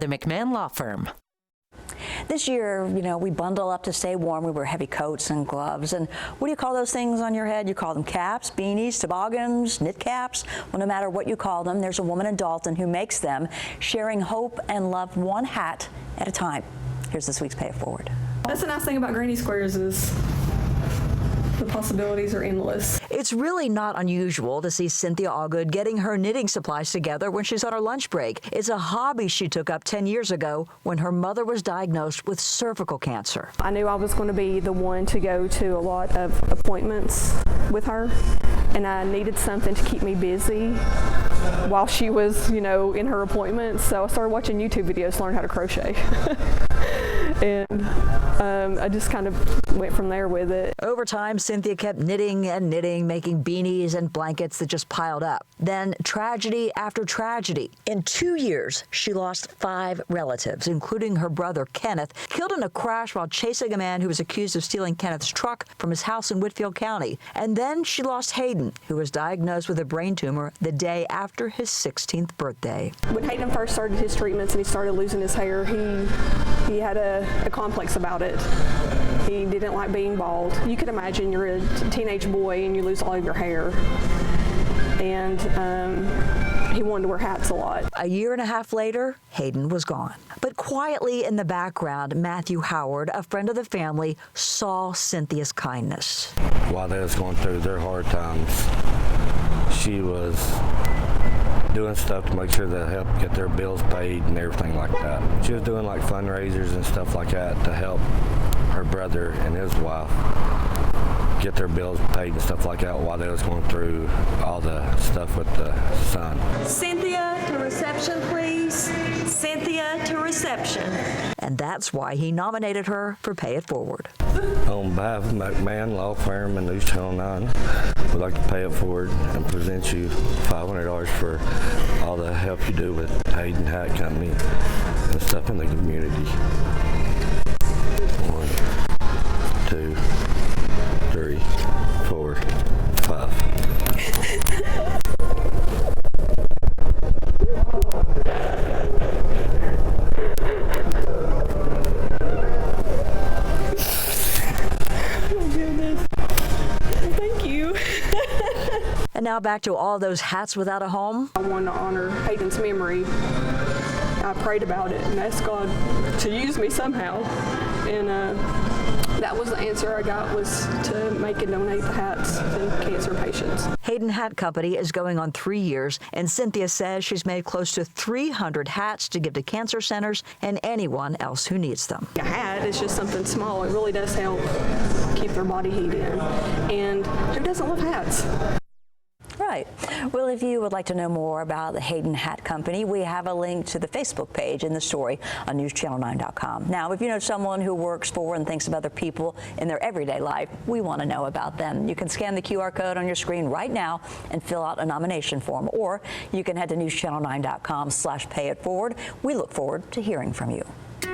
The McMahon Law Firm. This year, we bundle up to stay warm. We wear heavy coats and gloves. And what do you call those things on your head? You call them caps, beanies, toboggans, knit caps. Well, no matter what you call them, there's a woman in Dalton who makes them, sharing hope and love one hat at a time. Here's this week's Pay It Forward. That's the nice thing about Granny Squares is the possibilities are endless. It's really not unusual to see Cynthia Allgood getting her knitting supplies together when she's on her lunch break. It's a hobby she took up 10 years ago when her mother was diagnosed with cervical cancer. I knew I was going to be the one to go to a lot of appointments with her, and I needed something to keep me busy while she was, in her appointments. So I started watching YouTube videos to learn how to crochet. And I just kind of went from there with it. Over time, Cynthia kept knitting and knitting, making beanies and blankets that just piled up. Then tragedy after tragedy. In 2 years, she lost 5 relatives, including her brother, Kenneth, killed in a crash while chasing a man who was accused of stealing Kenneth's truck from his house in Whitfield County. And then she lost Hayden, who was diagnosed with a brain tumor the day after his 16th birthday. When Hayden first started his treatments and he started losing his hair, he had a complex about it. He didn't like being bald. You could imagine you're a teenage boy and you lose all of your hair. And he wanted to wear hats a lot. A year and a half later, Hayden was gone. But quietly in the background, Matthew Howard, a friend of the family, saw Cynthia's kindness. While they was going through their hard times, she was doing stuff to make sure they help get their bills paid and everything like that. She was doing like fundraisers and stuff like that to help her brother and his wife get their bills paid and stuff like that while they was going through all the stuff with the son. Cynthia to reception, please. Cynthia to reception. And that's why he nominated her for Pay It Forward. On behalf of McMahon Law Firm and News Channel 9, we'd like to pay it forward and present you $500 for all the help you do with Hayden Hat Company and stuff in the community. 1, 2, 3, 4, 5. And now back to all those hats without a home. I wanted to honor Hayden's memory. I prayed about it and asked God to use me somehow. And that was the answer I got, was to make and donate the hats to cancer patients. Hayden Hat Company is going on 3 years, and Cynthia says she's made close to 300 hats to give to cancer centers and anyone else who needs them. A hat is just something small. It really does help keep their body heat in. And who doesn't love hats? Right. Well, if you would like to know more about the Hayden Hat Company, we have a link to the Facebook page in the story on newschannel9.com. Now, if you know someone who works for and thinks of other people in their everyday life, we want to know about them. You can scan the QR code on your screen right now and fill out a nomination form, or you can head to newschannel9.com/payitforward. We look forward to hearing from you.